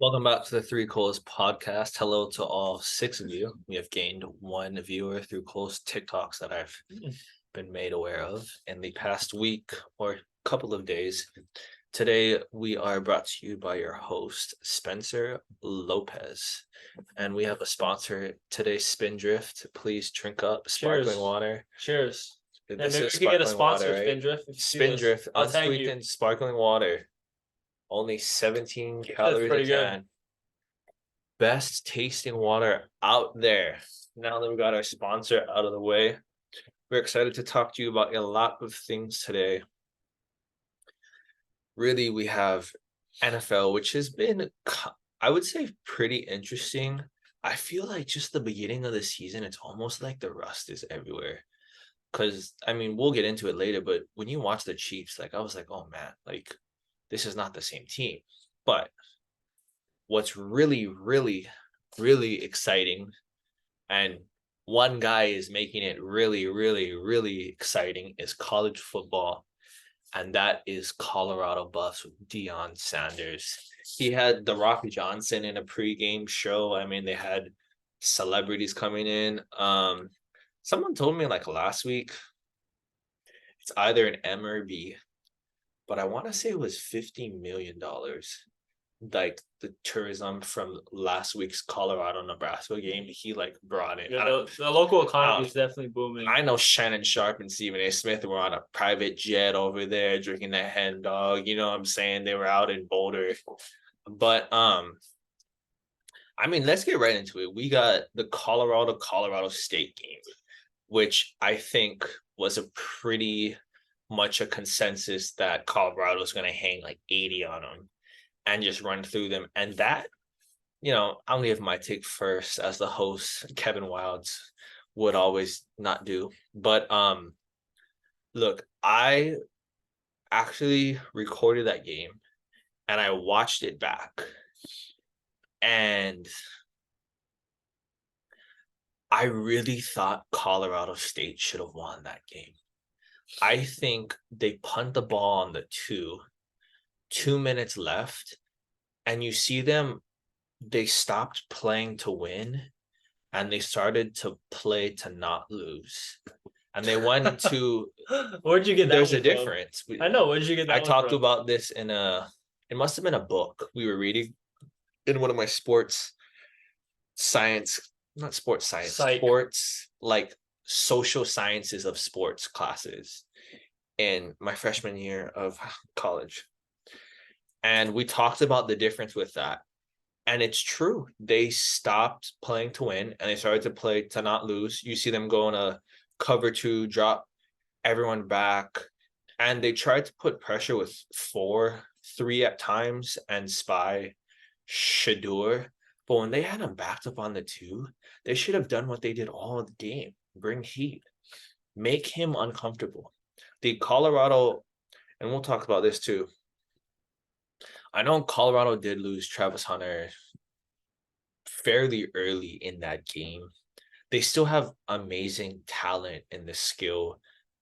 Welcome back to the Three Coles podcast. Hello to all six of you. We have gained one viewer through Coles TikToks that I've been made aware of in the past week or couple of days. Today, we are brought to you by your host, Spencer Lopez. And we have a sponsor today, Spindrift. Please drink up sparkling Cheers. water. Cheers. This And maybe is we could get a sparkling sponsor, water, right? Spindrift. If you see this. Spindrift, I'll tag you. unsweetened sparkling water. Only 17 That's calories a pretty good. can. Best tasting water out there. Now that we got our sponsor out of the way, we're excited to talk to you about a lot of things today. Really, we have NFL, which has been, I would say, pretty interesting. I feel like just the beginning of the season, it's almost like the rust is everywhere. Because, I mean, we'll get into it later, but when you watch the Chiefs, like, I was like, oh man, like, this is not the same team. But what's really, really, really exciting, and one guy is making it really, really, really exciting, is college football. And that is Colorado Buffs with Deion Sanders. He had the Rocky Johnson in a pregame show. I mean, they had celebrities coming in. Someone told me like last week, it's either an M or B, but I want to say it was $50 million. Like the tourism from last week's Colorado-Nebraska game, he like brought in. Yeah, the local economy is definitely booming. I know Shannon Sharp and Stephen A. Smith were on a private jet over there drinking that hen dog. You know what I'm saying? They were out in Boulder. But I mean, let's get right into it. We got the Colorado State game, which I think was a pretty much a consensus that Colorado's going to hang like 80 on them and just run through them. And that, I'll give my take first as the host. Kevin Wilds would always not do. But look, I actually recorded that game and I watched it back. And I really thought Colorado State should have won that game. I think they punt the ball on the 2 minutes left, and you see them, they stopped playing to win and they started to play to not lose. And they went into Where'd you get that? There's a difference. I know. Where'd you get that? I talked about this it must have been a book we were reading in one of my sports like social sciences of sports classes in my freshman year of college. And we talked about the difference with that. And it's true. They stopped playing to win and they started to play to not lose. You see them go in a cover 2, drop everyone back. And they tried to put pressure with 4-3 at times and spy Shadur. But when they had him backed up on the 2, they should have done what they did all of the game. Bring heat. Make him uncomfortable. The Colorado, and we'll talk about this too. I know Colorado did lose Travis Hunter fairly early in that game. They still have amazing talent in the skill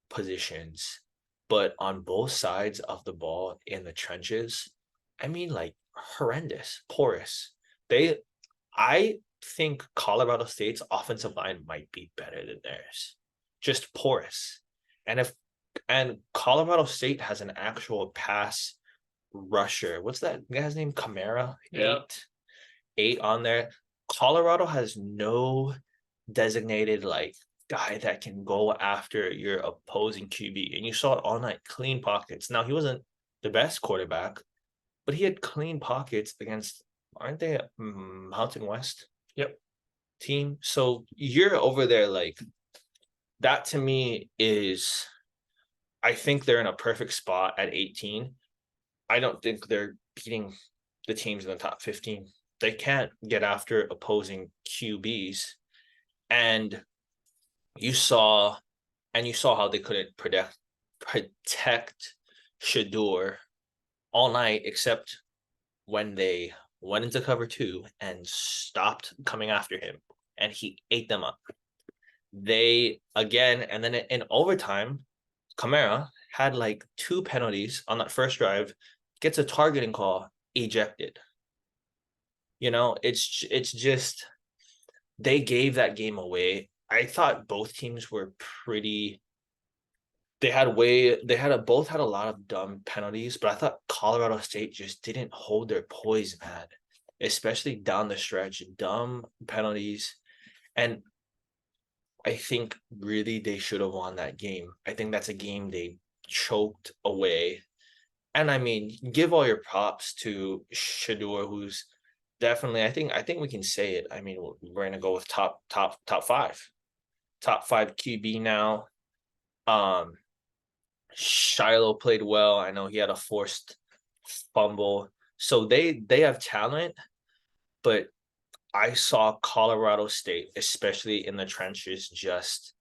positions, but on both sides of the ball in the trenches, I mean, like horrendous, porous. I think Colorado State's offensive line might be better than theirs. Just porous. And Colorado State has an actual pass rusher. What's that guy's name? Kamara? Yeah. 8 on there. Colorado has no designated like guy that can go after your opposing QB. And you saw it all night. Clean pockets. Now, he wasn't the best quarterback, but he had clean pockets against, aren't they a Mountain West? Yep. Team. So you're over there like, that to me is, I think they're in a perfect spot at 18. I don't think they're beating the teams in the top 15. They can't get after opposing QBs. And you saw how they couldn't protect Shadur all night, except when they went into cover 2 and stopped coming after him, and he ate them up. They, again, and then in overtime, Kamara had like 2 penalties on that first drive, gets a targeting call, ejected. It's just they gave that game away. I thought both teams were pretty. Both had a lot of dumb penalties, but I thought Colorado State just didn't hold their poise, man. Especially down the stretch, dumb penalties. And I think really they should have won that game. I think that's a game they choked away. And I mean, give all your props to Shador, who's definitely, I think we can say it. I mean, we're gonna go with top five QB now. Shiloh played well. I know he had a forced fumble. So they have talent, but I saw Colorado State, especially in the trenches, just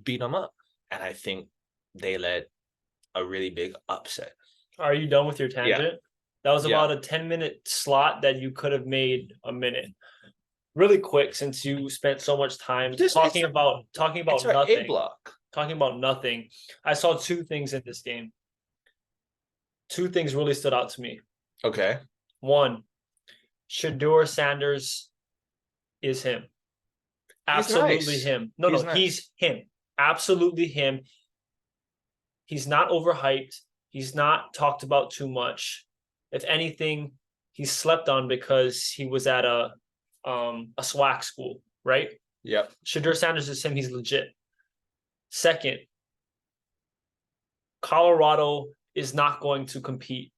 beat them up. And I think they led a really big upset. Are you done with your tangent? Yeah. That was about a 10-minute slot that you could have made a minute. Really quick, since you spent so much time talking about nothing. A-block. Talking about nothing. I saw two things in this game. Two things really stood out to me. Okay. One, Shador Sanders is him. Absolutely nice. Him. No, nice. He's him. Absolutely him. He's not overhyped. He's not talked about too much. If anything, he's slept on because he was at a SWAC school, right? Yep. Shador Sanders is him. He's legit. Second, Colorado is not going to compete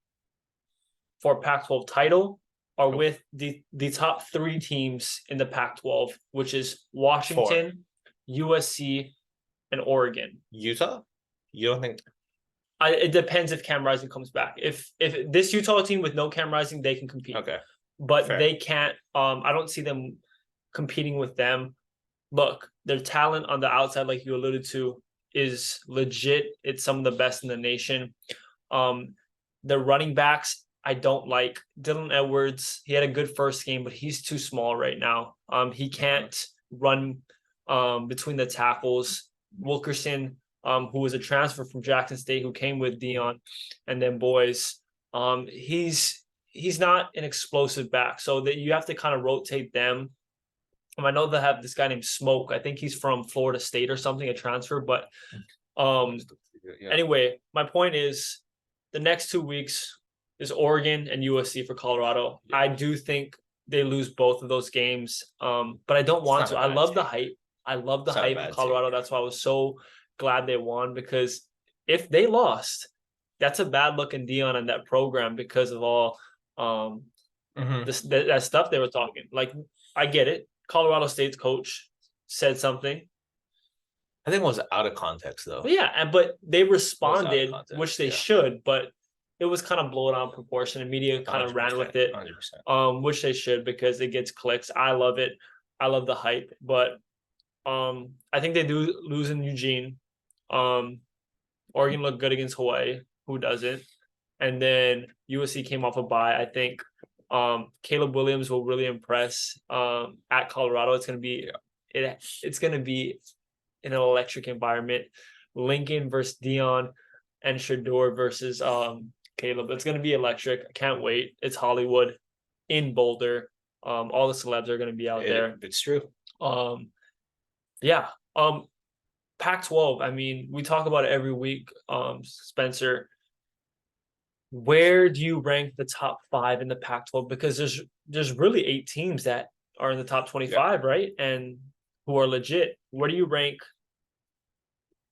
for Pac-12 title or with the top three teams in the Pac-12, which is Washington, USC, and Oregon. Utah? You don't think? It depends if Cam Rising comes back. If this Utah team with no Cam Rising, they can compete. Okay. But fair. They can't. I don't see them competing with them. Look, their talent on the outside, like you alluded to, is legit. It's some of the best in the nation. The running backs, I don't like. Dylan Edwards, he had a good first game, but he's too small right now. He can't run between the tackles. Wilkerson, who was a transfer from Jackson State, who came with Dion and then boys, he's not an explosive back. So that you have to kind of rotate them. I know they have this guy named Smoke. I think he's from Florida State or something, a transfer. But anyway, my point is the next 2 weeks is Oregon and USC for Colorado. I do think they lose both of those games, but I don't want to. I love the hype. I love the hype of Colorado. That's why I was so glad they won, because if they lost, that's a bad look in Dion and that program because of all that stuff they were talking. Like, I get it. Colorado State's coach said something. I think it was out of context, though. But yeah, but they responded, which they should, but it was kind of blown out of proportion, and media kind of ran with it, 100%. Which they should, because it gets clicks. I love it. I love the hype, but I think they do lose in Eugene. Oregon looked good against Hawaii. Who doesn't? And then USC came off a bye. I think Caleb Williams will really impress at Colorado. It's gonna be it's gonna be an electric environment. Lincoln versus Dion and Shador versus Caleb. It's gonna be electric. I can't wait. It's Hollywood in Boulder. All the celebs are gonna be out there. It's true. Pac-12. I mean, we talk about it every week. Spencer, where do you rank the top 5 in the Pac-12? Because there's really 8 teams that are in the top 25, right? And who are legit. Where do you rank?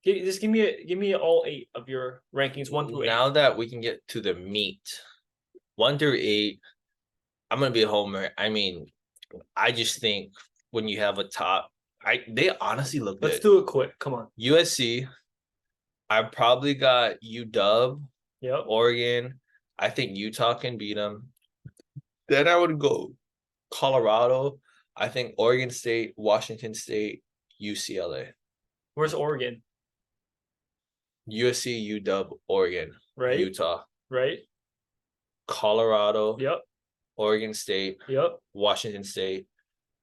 Just give me all 8 of your rankings, 1 through 8. Now that we can get to the meat, 1 through 8, I'm gonna be a homer. I mean, I just think when you have a top, they honestly look good. Let's do it quick. Come on. USC. I probably got UW. Yep. Oregon. I think Utah can beat them. Then I would go Colorado. I think Oregon State, Washington State, UCLA. Where's Oregon? USC, UW, Oregon, right? Utah, right? Colorado. Yep. Oregon State. Yep. Washington State,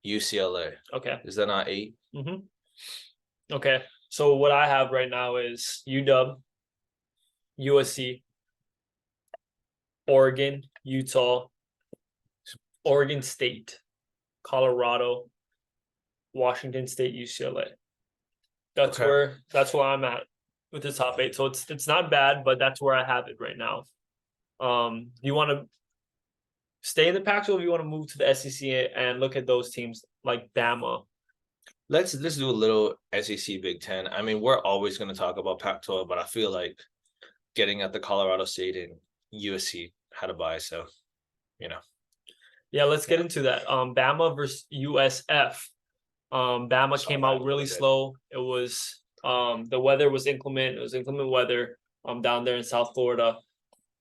UCLA. Okay. Is that not 8? Mm-hmm. Okay. So what I have right now is UW, USC, Oregon, Utah, Oregon State, Colorado, Washington State, UCLA. That's Okay. where I'm at with the top 8. So it's not bad, but that's where I have it right now. You want to stay in the Pac-12, or you want to move to the SEC and look at those teams like Bama? Let's do a little SEC Big Ten. I mean, we're always going to talk about Pac-12, but I feel like getting at the Colorado State and USC had a bye, so you know. Yeah, let's get into that. Bama versus USF. Bama Saw came that out a really little bit. slow. It was the weather was inclement. It was inclement weather down there in South Florida.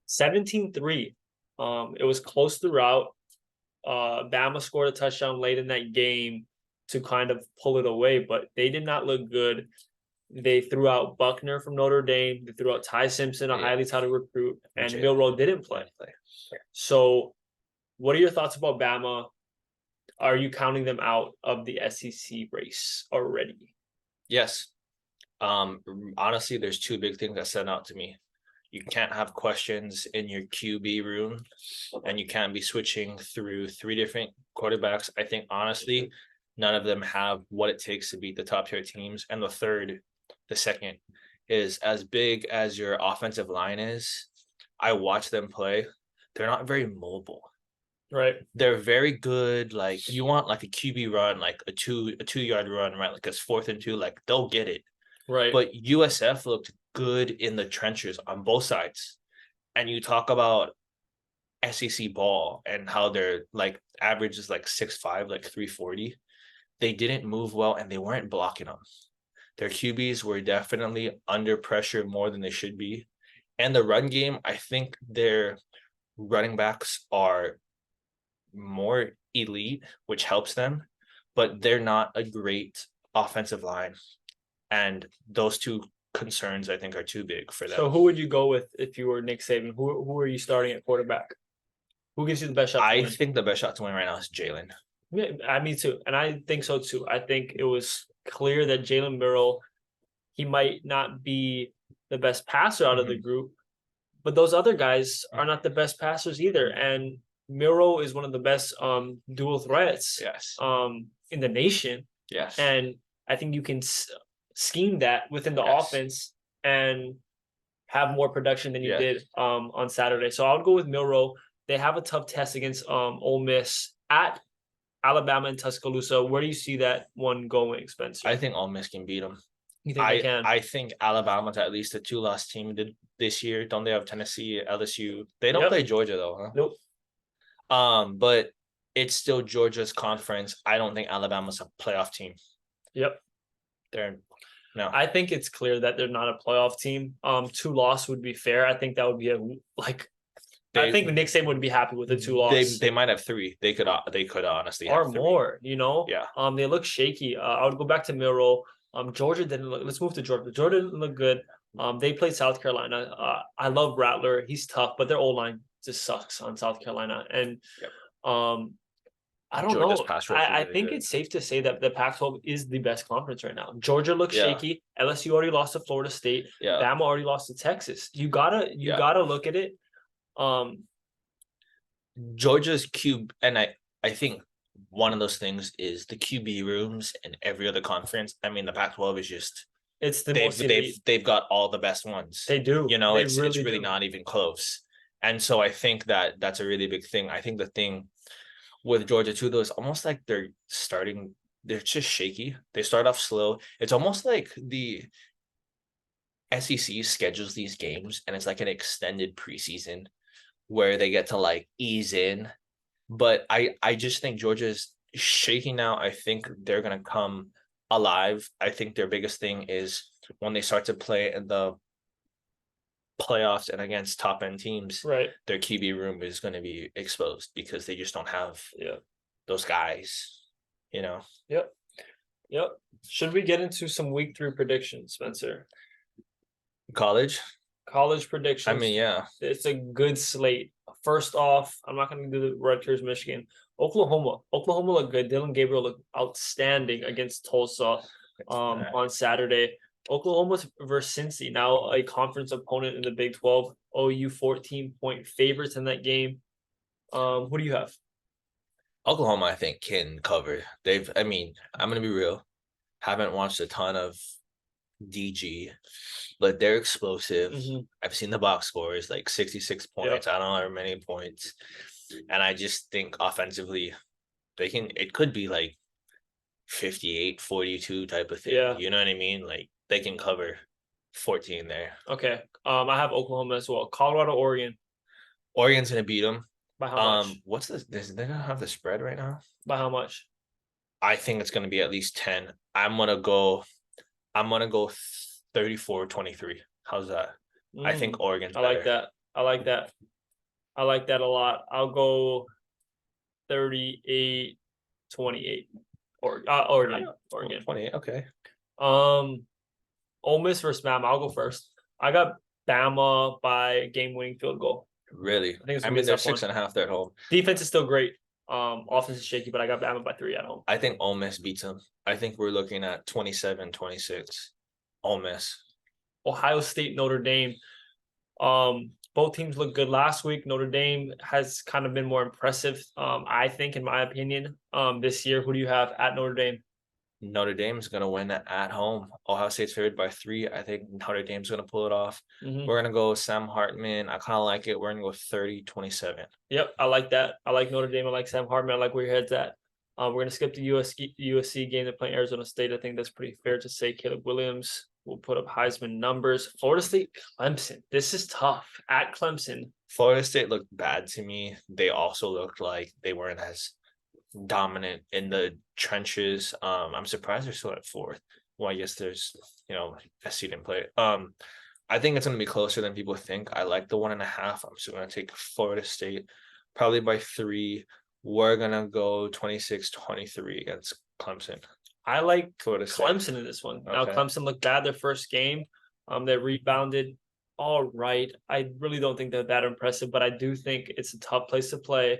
17-3. It was close throughout. Bama scored a touchdown late in that game to kind of pull it away, but they did not look good. They threw out Buckner from Notre Dame. They threw out Ty Simpson, a Yeah. highly touted recruit, and Jalen Milroe didn't play. So, what are your thoughts about Bama? Are you counting them out of the SEC race already? Yes. Honestly, there's two big things that stand out to me. You can't have questions in your QB room, and you can't be switching through 3 different quarterbacks. I think honestly, none of them have what it takes to beat the top tier teams. And the second, is as big as your offensive line is. I watch them play. They're not very mobile. Right. They're very good. Like you want like a QB run, like a 2 yard run, right? Like it's 4th and 2. Like they'll get it. Right. But USF looked good in the trenches on both sides. And you talk about SEC ball and how their like average is like 6'5", like 340. They didn't move well and they weren't blocking them. Their QBs were definitely under pressure more than they should be. And the run game, I think their running backs are more elite, which helps them, but they're not a great offensive line. And those two concerns, I think, are too big for them. So, who would you go with if you were Nick Saban? Who are you starting at quarterback? Who gives you the best shot? I think the best shot to win right now is Jalen. Yeah, me too, and I think so too. I think it was clear that Jalen Burrow, he might not be the best passer out of the group, but those other guys are not the best passers either. And Miro is one of the best dual threats Yes. In the nation. Yes. And I think you can scheme that within the Yes. offense and have more production than you Yeah. did on Saturday. So I would go with Milroe. They have a tough test against Ole Miss at Alabama and Tuscaloosa. Where do you see that one going, Spencer? I think Ole Miss can beat them. You think they can? I think Alabama's at least a 2-loss team this year. Don't they have Tennessee, LSU? They don't play Georgia though, huh? Nope. But it's still Georgia's conference. I don't think Alabama's a playoff team. Yep. No. I think it's clear that they're not a playoff team. 2-loss would be fair. I think that would be I think Nick Saban would be happy with a 2-loss. They might have 3. They could honestly or have 3. more. Yeah. They look shaky. I would go back to Milroe. Georgia didn't look. Let's move to Georgia. Georgia didn't look good. They played South Carolina. I love Rattler. He's tough, but their old line just sucks on South Carolina. And I don't Georgia's know. pass rush is I really think good. it's safe to say that the Pac-12 is the best conference right now. Georgia looks shaky. LSU already lost to Florida State. Yeah. Bama already lost to Texas. You gotta look at it. Georgia's QB, and I think one of those things is the QB rooms in every other conference. I mean, the Pac-12 is just they've got all the best ones. They do. It's really not even close. And so I think that's a really big thing. I think the thing with Georgia too, though, is almost like they're just shaky. They start off slow. It's almost like the SEC schedules these games and it's like an extended preseason where they get to like ease in. But I just think Georgia's shaking now. I think they're going to come alive. I think their biggest thing is when they start to play in the playoffs and against top end teams, right? Their QB room is going to be exposed because they just don't have those guys, Yep. Should we get into some week 3 predictions, Spencer? College predictions. I mean, yeah, it's a good slate. First off, I'm not going to do the Rutgers, Michigan. Oklahoma looked good. Dylan Gabriel looked outstanding against Tulsa on Saturday. Oklahoma versus Cincy, now a conference opponent in the Big 12. OU 14-point favorites in that game. Who do you have? Oklahoma, I think, can cover. I mean, I'm gonna be real. Haven't watched a ton of DG, but they're explosive. Mhm. I've seen the box scores, like 66 Yep. points. I don't know how many points. And I just think offensively, it could be like 58-42 type of thing. Yeah. You know what I mean? Like they can cover 14 there. Okay. I have Oklahoma as well. Colorado, Oregon. Oregon's gonna beat them. By how much? What's this? They're gonna have the spread right now. By how much? I think it's gonna be at least 10. I'm gonna go 34-23. How's that? I think Mm, Oregon's I like better. that. I like that. I like that a lot. I'll go 38-28. Oregon. Oregon. 28. Okay. Um, Ole Miss versus Bama. I'll go first. I got Bama by game-winning field goal. Really? I think it's I gonna be mean, a they're tough one. 6.5 there at home. Defense is still great. Offense is shaky, but I got Bama by 3 at home. I think Ole Miss beats them. I think we're looking at 27-26. Ole Miss. Ohio State, Notre Dame. Both teams look good last week. Notre Dame has kind of been more impressive, I think, in my opinion. This year, who do you have at Notre Dame? Notre Dame's gonna win at home. Ohio State's favored by 3. I think Notre Dame's gonna pull it off. Mhm. We're gonna go Sam Hartman. I kind of like it. We're gonna go 30-27. Yep, I like that. I like Notre Dame. I like Sam Hartman. I like where your head's at. We're gonna skip the USC game. They're playing Arizona State. I think that's pretty fair to say. Caleb Williams will put up Heisman numbers. Florida State, Clemson. This is tough at Clemson. Florida State looked bad to me. They also looked like they weren't as dominant in the trenches. I'm surprised they're still at 4th. Well, I guess there's SC didn't play. I think it's gonna be closer than people think. I like the 1.5. I'm still gonna take Florida State, probably by 3. We're gonna go 26-23 against Clemson. I like Florida State. Clemson in this one. Now Okay. Clemson looked bad their first game. They rebounded all right. I really don't think they're that impressive, but I do think it's a tough place to play.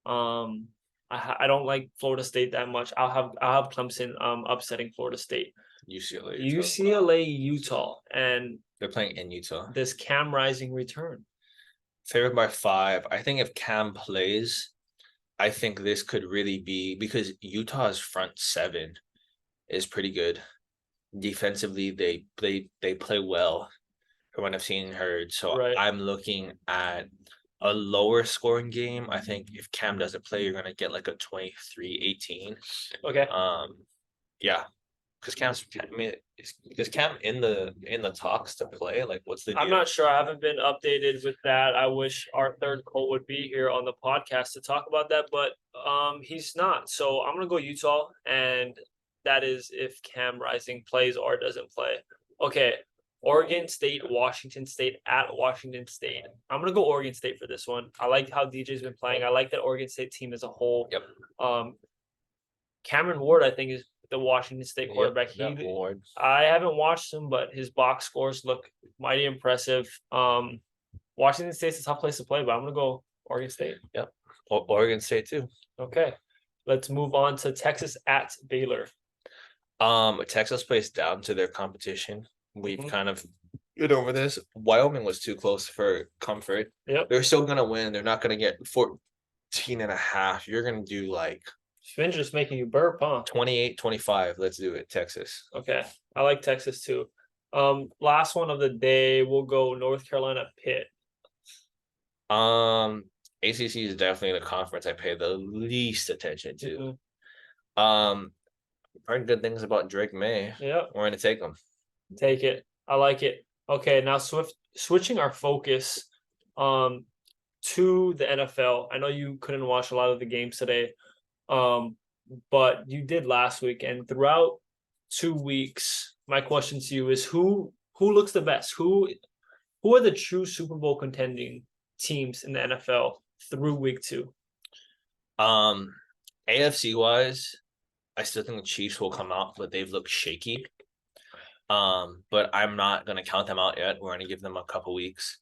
I don't like Florida State that much. I'll have Clemson upsetting Florida State. UCLA. UCLA, Utah, and They're playing in Utah. this Cam Rising return. Favored by 5. I think if Cam plays, I think this could really be because Utah's front 7 is pretty good. Defensively, they play well from what I've seen and heard. So Right. I'm looking at a lower scoring game. I think if Cam doesn't play, you're gonna get like a 23-18. Okay. Yeah. Because is Cam in the talks to play? Like what's the deal? I'm not sure. I haven't been updated with that. I wish our third Colt would be here on the podcast to talk about that, but he's not. So I'm gonna go Utah, and that is if Cam Rising plays or doesn't play. Okay. Oregon State, Washington State at Washington State. I'm gonna go Oregon State for this one. I like how DJ's been playing. I like that Oregon State team as a whole. Yep. Cameron Ward, I think, is the Washington State quarterback. Yep, Ward. I haven't watched him, but his box scores look mighty impressive. Washington State's a tough place to play, but I'm gonna go Oregon State. Yep. Oregon State too. Okay, let's move on to Texas at Baylor. Texas plays down to their competition. We've kind of get over this. Wyoming was too close for comfort. Yep. They're still gonna win. They're not gonna get 14.5. You're gonna do like Spin's just making you burp, huh? 28-25. Let's do it, Texas. Okay, I like Texas too. Last one of the day, we'll go North Carolina Pitt. ACC is definitely the conference I pay the least attention to. Heard good things about Drake May. Yep. We're gonna take them. Take it. I like it. Okay, now switching our focus to the NFL. I know you couldn't watch a lot of the games today, but you did last week. And throughout 2 weeks, my question to you is who looks the best? Who are the true Super Bowl contending teams in the NFL through week 2? AFC wise, I still think the Chiefs will come out, but they've looked shaky. But I'm not gonna count them out yet. We're gonna give them a couple weeks.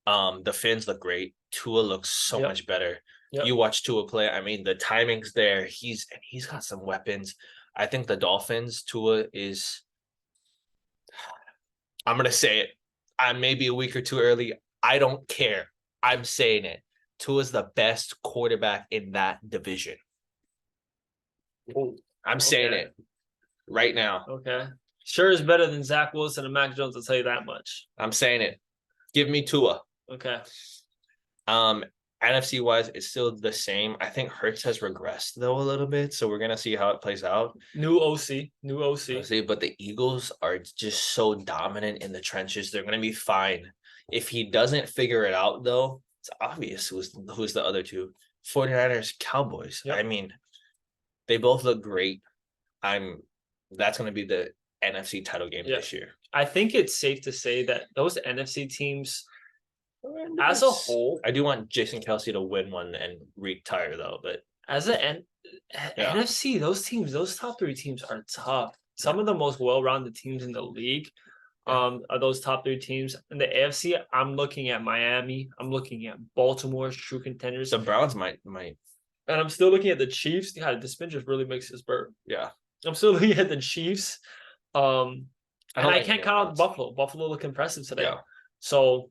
The Finns look great. Tua looks so much better. Yep. You watch Tua play. I mean, the timing's there. He's got some weapons. I think the Dolphins, Tua is. I'm gonna say it. I may be a week or two early. I don't care. I'm saying it. Tua's the best quarterback in that division. Oh, I'm saying okay. it right now. Okay. Sure is better than Zach Wilson and Mac Jones, I'll tell you that much. I'm saying it. Give me Tua. Okay. Um, NFC wise, it's still the same. I think Hurts has regressed though a little bit, so we're gonna see how it plays out. New OC. New OC. See, but the Eagles are just so dominant in the trenches. They're gonna be fine. If he doesn't figure it out, though, it's obvious who's the other two. 49ers, Cowboys. Yep. I mean, they both look great. That's gonna be the NFC title game Yep. this year. I think it's safe to say that those NFC teams as a whole, I do want Jason Kelsey to win one and retire though, but as Yeah. NFC, those top three teams are tough. Some of the most well-rounded teams in the league are those top three teams. In the AFC, I'm looking at Miami. I'm looking at Baltimore's true contenders. the Browns might. And I'm still looking at the Chiefs. God, the spin just really makes this burp. Yeah. I'm still looking at the Chiefs. And I can't count out Browns. Buffalo. Buffalo look impressive today. Yeah. So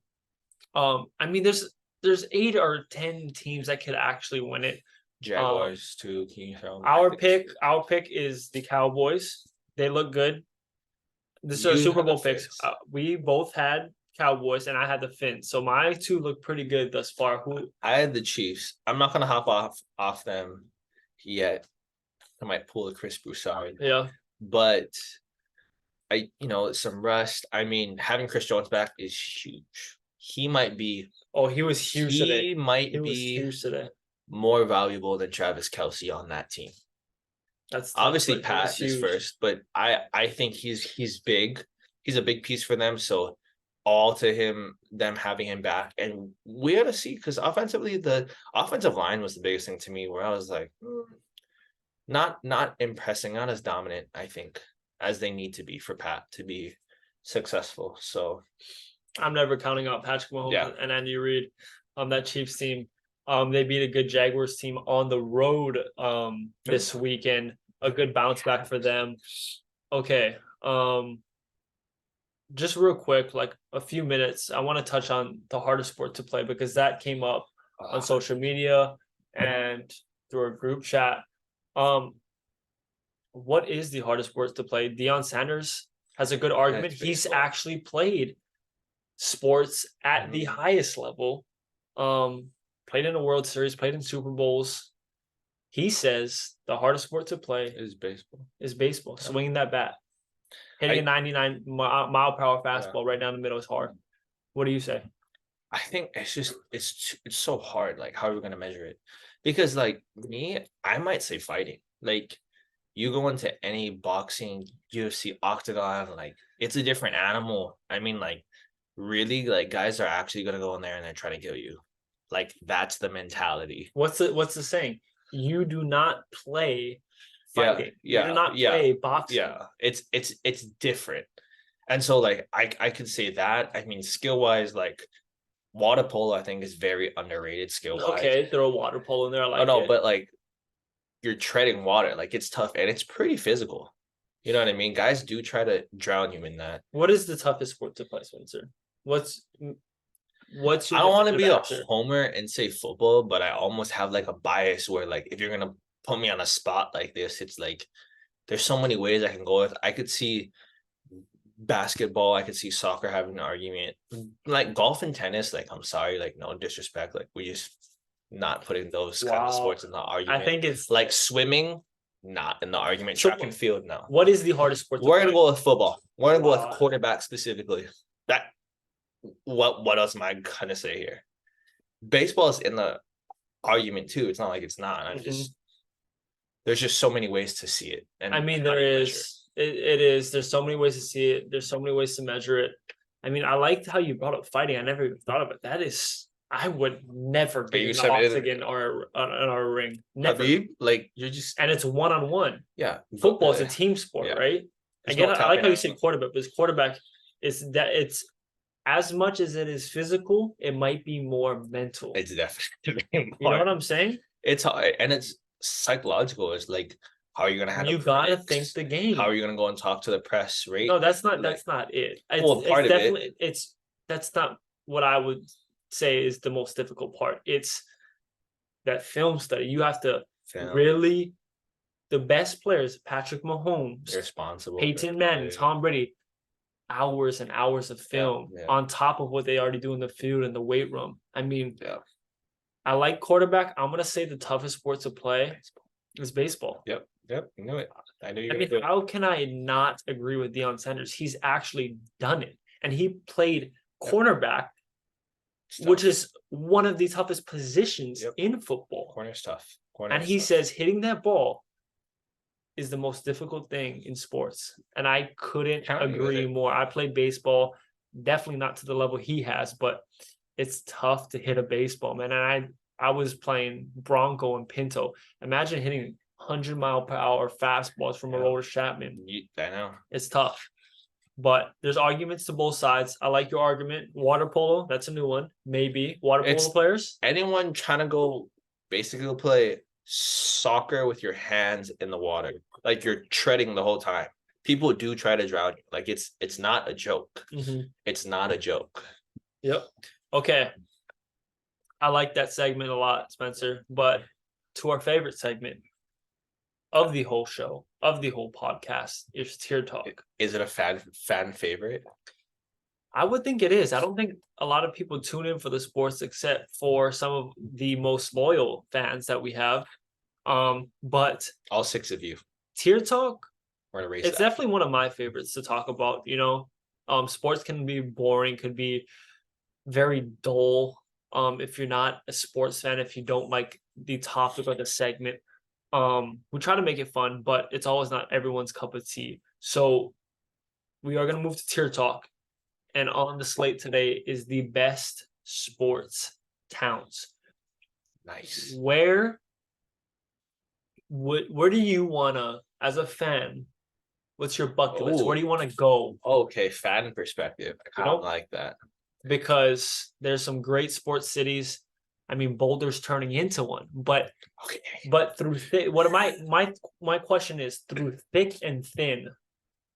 I mean there's 8 or 10 teams that could actually win it. Jaguars too. Our pick is the Cowboys. They look good. This is Super Bowl picks. We both had Cowboys and I had the Finns. So my two look pretty good thus far. I had the Chiefs. I'm not gonna hop off them yet. I might pull a Chris Broussard. Yeah. But some rest. I mean, having Chris Jones back is huge. He might be. Oh, he was huge today. He might He was be huge today. more valuable than Travis Kelsey on that team. That's tough, obviously but he was Pat is huge. first, but I think he's big. He's a big piece for them. So all to him, them having him back, and we got to see because offensively, the offensive line was the biggest thing to me. Where I was like, not impressing, not as dominant, I think, as they need to be for Pat to be successful. So I'm never counting out Patrick Mahomes and Andy Reid on that Chiefs team. They beat a good Jaguars team on the road this weekend. A good bounce back for them. Okay. Just real quick, like a few minutes, I want to touch on the hardest sport to play because that came up on social media and through a group chat. What is the hardest sport to play? Deion Sanders has a good argument. He's actually played sports at the highest level. Played in a World Series, played in Super Bowls. He says the hardest sport to play is baseball. Yeah. Swinging that bat. Hitting a 99 mile per hour fastball right down the middle is hard. What do you say? I think it's so hard. Like, how are we going to measure it? Because like me, I might say fighting. Like, you go into any boxing, UFC, octagon, like it's a different animal. I mean, like really, like guys are actually going to go in there and they're trying to kill you. Like that's the mentality. What's the saying? You do not play fighting. You do not play boxing. Yeah, it's different. And so like I could say that. I mean, skill wise, like water polo, I think is very underrated skill wise. Okay, throw water polo in there. I like it. But like you're treading water, like it's tough and it's pretty physical. You know what I mean? Guys do try to drown you in that. What is the toughest sport to play, Spencer? What's I don't want to be a homer and say football, but I almost have like a bias where like if you're gonna put me on a spot like this, it's like there's so many ways I can go with. I could see basketball, I could see soccer having an argument. Like golf and tennis, like I'm sorry, like no disrespect, like we just not putting those kind of sports in the argument. I think it's like swimming, not in the argument. Track and field, no. What is the hardest sport? We're gonna go with football. We're gonna go with quarterback specifically. That what else am I gonna say here? Baseball is in the argument too. It's not like it's not. I'm just there's just so many ways to see it. And I mean, there is. It is. There's so many ways to see it. There's so many ways to measure it. I mean, I liked how you brought up fighting. I never even thought of it. That is, I would never be in an octagon or a ring. Never. Like you're just, and it's 1-on-1. Yeah, football is a team sport, right? Again, I like how you say quarterback, because quarterback is that it's as much as it is physical, it might be more mental. It's definitely more. You know what I'm saying? It's hard and it's psychological. It's like, how are you gonna have? You gotta think the game. How are you gonna go and talk to the press? Right? No, that's not. That's not it. Part of it. That's not what I would say is the most difficult part. It's that film study. You have to really The best players, Patrick Mahomes, Irresponsible. Peyton Manning, Tom Brady, hours and hours of film on top of what they already do in the field and the weight room. I mean, I like quarterback. I'm gonna say the toughest sport to play is baseball. Yep. I knew it. I knew you. I mean, how can I not agree with Deion Sanders? He's actually done it, and he played cornerback, which is one of the toughest positions in football. Corner's tough. And he says hitting that ball is the most difficult thing in sports. And I couldn't agree more. I played baseball, definitely not to the level he has, but it's tough to hit a baseball, man. And I was playing Bronco and Pinto. Imagine hitting 100-mile-per-hour fastballs from Aroldis Chapman. I know. It's tough. But there's arguments to both sides. I like your argument. Water polo, that's a new one. Maybe. Water polo players? Anyone trying to go basically play soccer with your hands in the water. Like you're treading the whole time. People do try to drown you. Like it's not a joke. It's not a joke. Yep. Okay. I like that segment a lot, Spencer. But to our favorite segment of the whole show, of the whole podcast, is Tier Talk. Is it a fan favorite? I would think it is. I don't think a lot of people tune in for the sports except for some of the most loyal fans that we have. But all 6 of you. Tier Talk, it's definitely one of my favorites to talk about. You know, sports can be boring, could be very dull. If you're not a sports fan, if you don't like the topic or the segment, we try to make it fun, but it's always not everyone's cup of tea. So we are going to move to Tier Talk. And on the slate today is the best sports towns. Nice. Where do you want to, as a fan, what's your bucket list? Where do you want to go? Okay, fan perspective. I don't like that. Because there's some great sports cities. I mean, Boulder's turning into one. But through my question is, through thick and thin,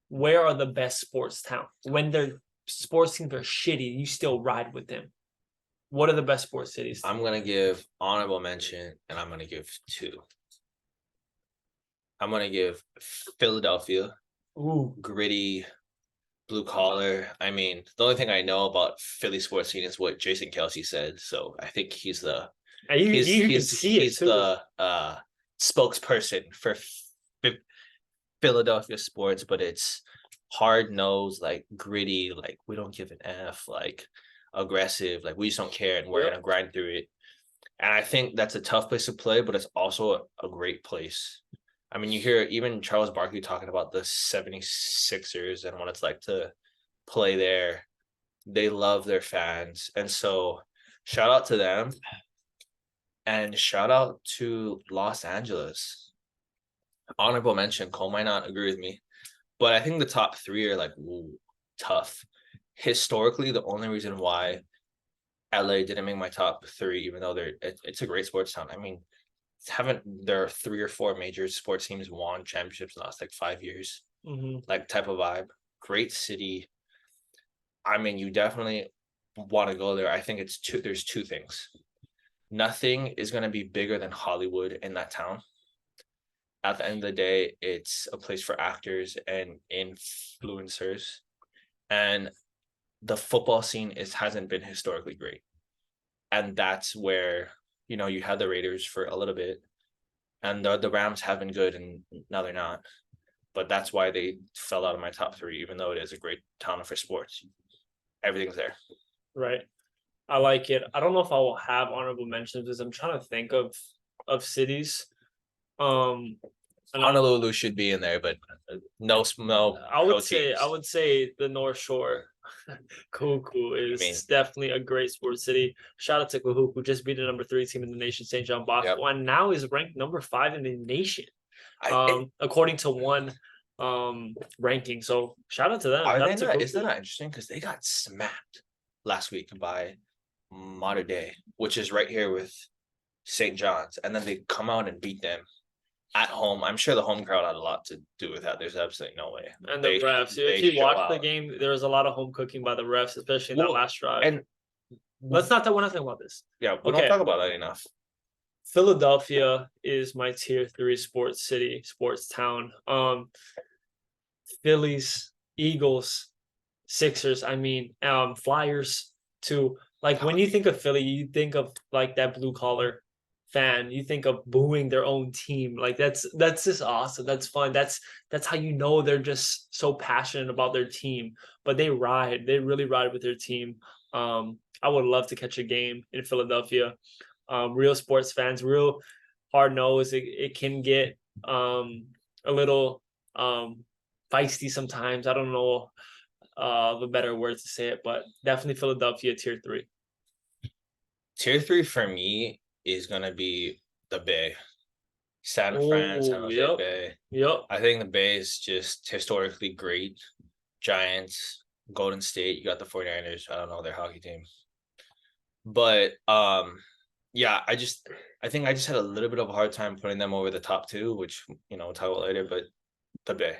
where are the best sports towns? When their sports teams are shitty, you still ride with them. What are the best sports cities? I'm going to give honorable mention, and I'm going to give 2. I'm going to give Philadelphia. Ooh. Gritty, blue collar. I mean, the only thing I know about Philly sports scene is what Jason Kelce said. So I think he's the spokesperson for Philadelphia sports, but it's hard nosed, like gritty, like we don't give an F, like aggressive, like we just don't care and we're gonna grind through it. And I think that's a tough place to play, but it's also a great place. I mean, you hear even Charles Barkley talking about the 76ers and what it's like to play there. They love their fans. And so shout out to them. And shout out to Los Angeles. Honorable mention, Cole might not agree with me, but I think the top 3 are like tough. Historically, the only reason why LA didn't make my top 3, even though it's a great sports town. I mean, there are 3 or 4 major sports teams won championships in the last like 5 years, like type of vibe. Great city. I mean, you definitely want to go there. I think there's 2 things. Nothing is going to be bigger than Hollywood in that town. At the end of the day, it's a place for actors and influencers, and the football scene hasn't been historically great. And that's where, you know, you had the Raiders for a little bit, and the Rams have been good, and now they're not. But that's why they fell out of my top 3, even though it is a great town for sports. Everything's there. Right. I like it. I don't know if I will have honorable mentions because I'm trying to think of cities. Honolulu should be in there, but no. I would say the North Shore. Kahuku is definitely a great sports city. Shout out to Kahuku, just beat the number 3 team in the nation, St. John Bosco, and now is ranked number 5 in the nation, according to one ranking. So shout out to them. Isn't that interesting? Because they got smacked last week by Mater Dei, which is right here with St. John's, and then they come out and beat them at home. I'm sure the home crowd had a lot to do with that. There's absolutely no way. And the refs. If you watch the game, there was a lot of home cooking by the refs, especially in that last drive. And we're not talking about this. Yeah, we don't talk about that enough. Philadelphia is my tier 3 sports city, sports town. Phillies, Eagles, Sixers, I mean, Flyers too. Like when you think of Philly, you think of like that blue collar fan. You think of booing their own team. Like that's just awesome. That's fun. That's how you know they're just so passionate about their team. But they ride. They really ride with their team. I would love to catch a game in Philadelphia. Real sports fans, real hard nosed. It can get a little feisty sometimes. I don't know the better words to say it, but definitely Philadelphia tier 3. Tier 3 for me is gonna be the Bay. San Fran, San Jose Yep, Bay. yep. I think the Bay is just historically great. Giants, Golden State, you got the 49ers. I don't know their hockey team. But yeah, I think I just had a little bit of a hard time putting them over the top two, which we'll talk about later, but the Bay.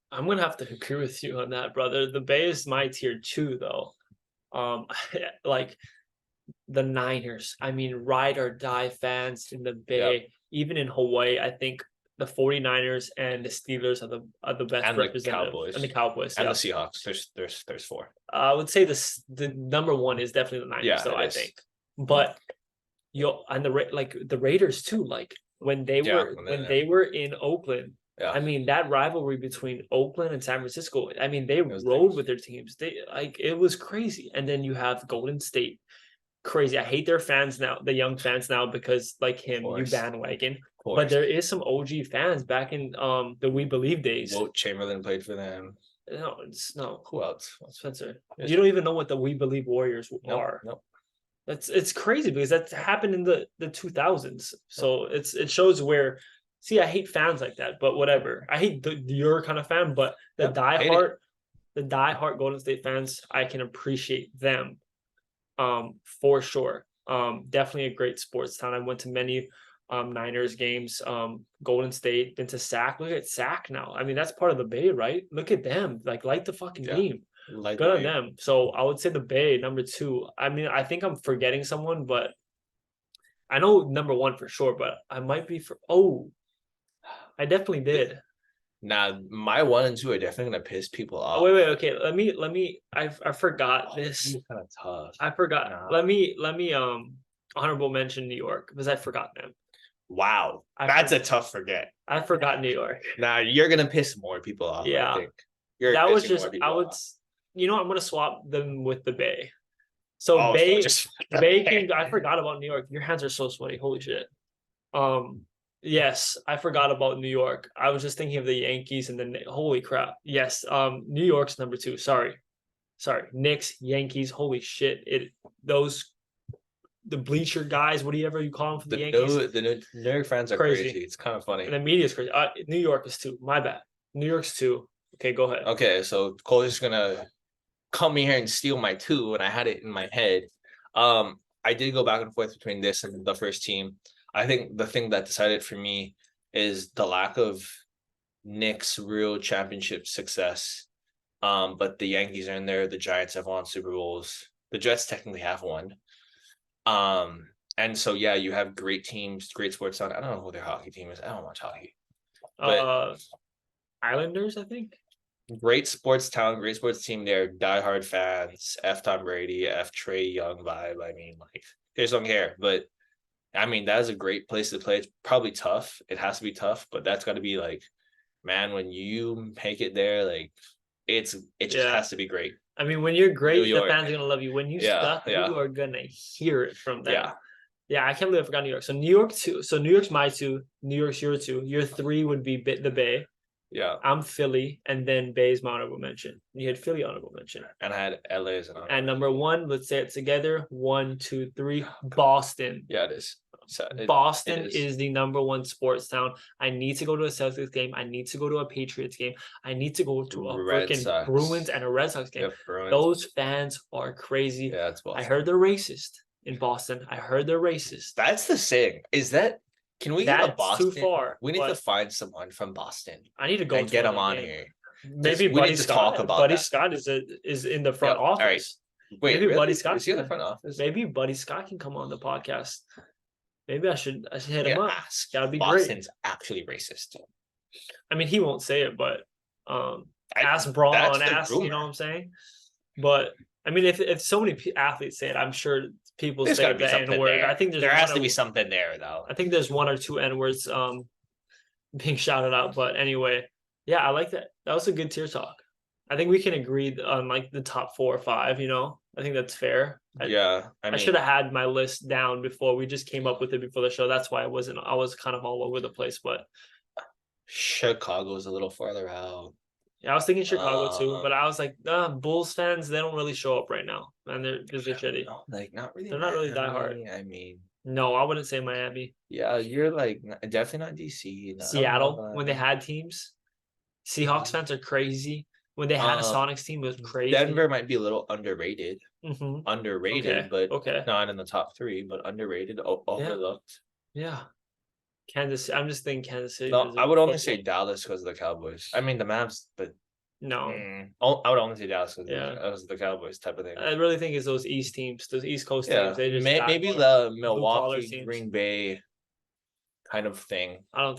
I'm gonna have to agree with you on that, brother. The Bay is my tier 2, though. Like the Niners. I mean, ride or die fans in the Bay, Yep. even in Hawaii. I think the 49ers and the Steelers are the best And the representative, Cowboys. and the Cowboys And yeah. the Seahawks. There's 4. I would say the number 1 is definitely the Niners, Yeah, though, it I is. think. But and the Raiders too. Like when they were in Oakland. Yeah. I mean, that rivalry between Oakland and San Francisco. I mean, they was rode nice. with their teams. It was crazy. And then you have Golden State. Crazy. I hate their fans now, the young fans now, because like him, you bandwagon. But there is some OG fans back in the We Believe days. Wilt Chamberlain played for them. No. Who else? Spencer. You don't even know what the We Believe Warriors are. Nope. It's crazy because that happened in the 2000s. So it shows where. See, I hate fans like that, but whatever. I hate your kind of fan, but the diehard Golden State fans, I can appreciate them. For sure. Definitely a great sports town. I went to many Niners games, Golden State, been to SAC. Look at SAC now. I mean, that's part of the Bay, right? Look at them. Like the fucking game. Good on them. So I would say the Bay, number 2. I mean, I think I'm forgetting someone, but I know number 1 for sure, but I might be I definitely did. Now, my 1 and 2 are definitely gonna piss people off. Wait. Okay, let me. I forgot this. Kind of tough. I forgot. No. Let me honorable mention New York because I forgot them. Wow, that's a tough forget. I forgot New York. Now you're gonna piss more people off. Yeah, I think. That was just I'm gonna swap them with the Bay. So Bay can. I forgot about New York. Your hands are so sweaty. Holy shit. Yes, I forgot about New York. I was just thinking of the Yankees and then holy crap. Yes, New York's number 2. Sorry. Knicks, Yankees. Holy shit. The bleacher guys, whatever you call them for the Yankees. The New York fans are crazy. It's kind of funny. And the media is crazy. New York is 2. My bad. New York's 2. Okay, go ahead. Okay, so Cole's just gonna come here and steal my 2, and I had it in my head. I did go back and forth between this and the first team. I think the thing that decided for me is the lack of Knicks' real championship success. But the Yankees are in there. The Giants have won Super Bowls. The Jets technically have won. And so yeah, you have great teams, great sports town. I don't know who their hockey team is. I don't watch hockey. But Islanders, I think. Great sports town, great sports team there. Diehard fans. F Tom Brady, F Trey Young vibe. I mean, like, they just don't care. But I mean, that is a great place to play. It's probably tough. It has to be tough, but that's got to be like, man, when you make it there, like it just has to be great. I mean, when you're great, the fans are gonna love you. When you suck, you are gonna hear it from them. Yeah. I can't believe I forgot New York. So New York 2. So New York's my 2. New York's your 2. Your 3 would be the Bay. Yeah. I'm Philly, and then Bay's my honorable mention. You had Philly honorable mention. And I had LA as an honorable. And number 1, let's say it together. 1, 2, 3. Boston. Yeah, it is. Boston is the number 1 sports town. I need to go to a Celtics game. I need to go to a Patriots game. I need to go to a freaking Bruins and a Red Sox game. Yep, those fans are crazy. Yeah, it's Boston. I heard they're racist in Boston. I heard they're racist. That's the saying. Is that? Can we get a Boston? Too far. We need to find someone from Boston. I need to go and get them on here. Maybe Buddy Scott. Buddy Scott is in the front office. All right. Wait, maybe Buddy Scott is he in the front office? Maybe Buddy Scott can come on the podcast. Maybe I should hit him Yeah, up. ask. That would be great. Boston's actually racist. I mean, he won't say it, but ask That's Braun, the ask, you know what rumor. I'm saying? But I mean, if so many athletes say it, I'm sure people There's say got to be the N something word. there. I think There has to be something there, though. I think there's one or two N words being shouted out. But anyway, yeah, I like that. That was a good tier talk. I think we can agree on like the top 4 or 5. You know, I think that's fair. Yeah, I mean, should have had my list down before. We just came up with it before the show. That's why I wasn't. I was kind of all over the place. But Chicago's a little farther out. yeah, I was thinking Chicago too. But I was like, Bulls fans, they don't really show up right now, and they're because they're shitty. No, like not really. They're not really die hard. I mean, No, I wouldn't say Miami. yeah, you're like definitely not DC. No, I don't know Seattle about when they that. had teams. Seahawks fans are crazy. When they had a Sonics team, it was crazy. Denver might be a little underrated. Mhm. Underrated, Okay, but okay. not in the top 3, but underrated, overlooked. Yeah. Kansas. I'm just thinking Kansas City. No, I would only football. say Dallas because of the Cowboys. I mean the Mavs, but No. I would only say Dallas because Yeah. of the Cowboys type of thing. I really think it's those East teams, those East Coast Yeah, teams. They just maybe the Milwaukee, teams. Green Bay kind of thing. I don't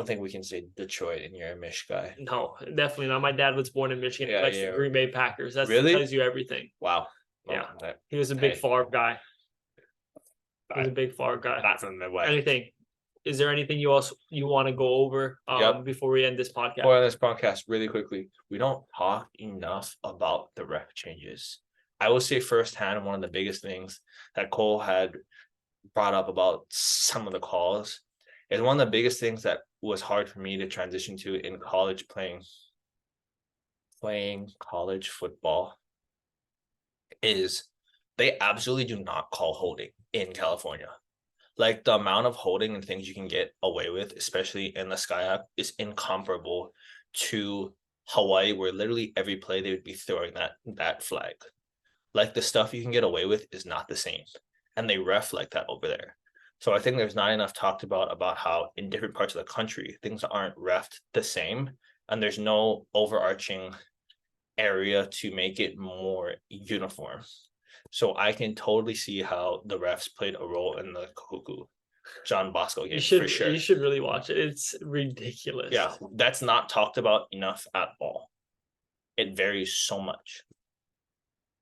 think we can say Detroit and you're a Mich guy. No, definitely not. My dad was born in Michigan. He likes the Green Bay Packers. That Really? tells you everything. Wow. Yeah. Well, He was a big Favre guy. He was a Not big Favre guy. not from the Midwest. Anything? Is there anything you want to go over Yep. before we end this podcast? For this podcast, really quickly, we don't talk enough about the ref changes. I will say firsthand, one of the biggest things that Cole had brought up about some of the calls is one of the biggest things that was hard for me to transition to in college playing college football is they absolutely do not call holding in California. Like the amount of holding and things you can get away with, especially in the Sky app, is incomparable to Hawaii, where literally every play they would be throwing that flag. Like the stuff you can get away with is not the same, and they ref like that over there. So I think there's not enough talked about how in different parts of the country things aren't refed the same, and there's no overarching area to make it more uniform. So I can totally see how the refs played a role in the Kahuku John Bosco game for sure. You should really watch it. It's ridiculous. Yeah, that's not talked about enough at all. It varies so much.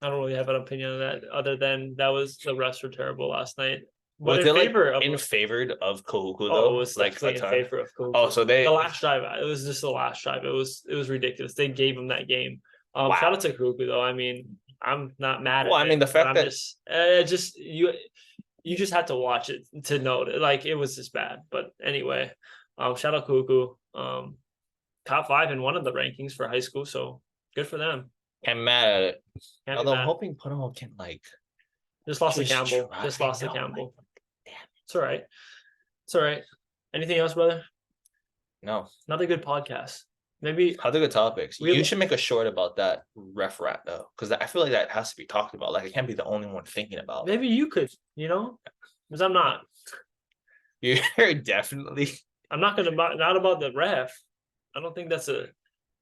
I don't really have an opinion on that, other than the refs were terrible last night. But Was in favor favor of Kahuku though? though? It was like definitely in favor of Kahuku. Oh, so the last drive. It was just the last drive. It was ridiculous. They gave him that game. Wow. Shout out to Kahuku though. I mean, I'm not mad at it. Well, I mean, the fact that you just had to watch it to know it. Like it was just bad. But anyway, shout out Kahuku. Top 5 in one of the rankings for high school. So good for them. Can't mad at it. Although I'm hoping Puno can just lost to Campbell. Just lost to Campbell. Damn. It's all right. It's all right. Anything else, brother? No. Another good podcast. Maybe other good topics. You should make a short about that ref rat though, because I feel like that has to be talked about. Like I can't be the only one thinking about. Maybe you could, because I'm not. You're definitely. I'm not not about the ref. I don't think that's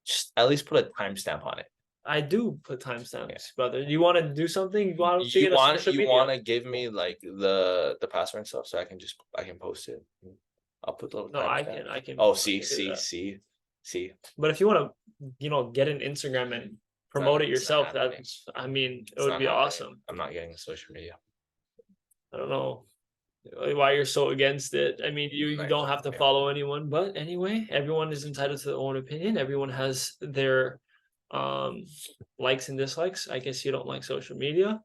just at least put a timestamp on it. I do put timestamps, brother. You want to do something? You want to give me like the password and stuff so I can post it. I'll put the no. I can. Oh, see. But if you want to, get an Instagram and promote it yourself, it would be awesome. I'm not getting social media. I don't know why you're so against it. I mean, you don't have to follow anyone, but anyway, everyone is entitled to their own opinion. Everyone has their likes and dislikes. I guess you don't like social media.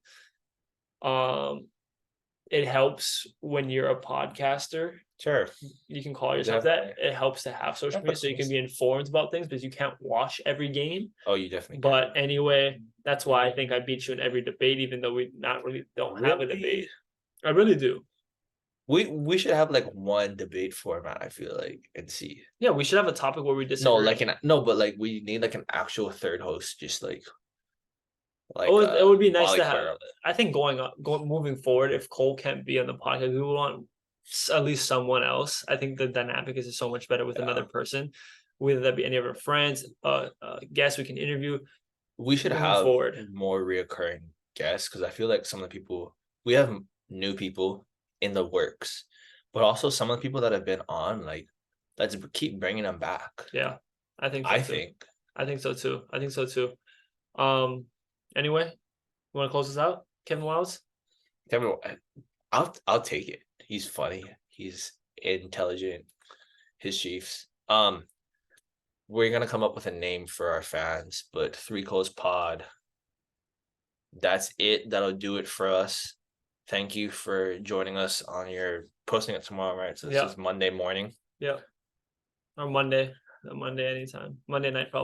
It helps when you're a podcaster. Sure, you can call yourself that. It helps to have social media so you can be informed about things, because you can't watch every game. Oh, you definitely can. But anyway, that's why I think I beat you in every debate, even though we don't have a debate. I really do. We should have like one debate format, I feel like, and see. Yeah, we should have a topic where we disagree. But we need like an actual third host, just like it would be nice to have. I think moving forward, if Cole can't be on the podcast, we would want at least someone else. I think the dynamic is so much better with another person, whether that be any of our friends, guests we can interview. We should have more reoccurring guests, because I feel like some of the people we have new people in the works, but also some of the people that have been on, like, let's keep bringing them back. Yeah, I think so I too. think. I think so too. I think so too. Anyway, you want to close this out, Kevin Wiles? Kevin, I'll take it. He's funny. He's intelligent. His Chiefs. We're gonna come up with a name for our fans, but Three Coast Pod. That's it. That'll do it for us. Thank you for joining us on your posting it tomorrow, right? So this is Monday morning. Yeah. Or Monday. Monday anytime. Monday night probably.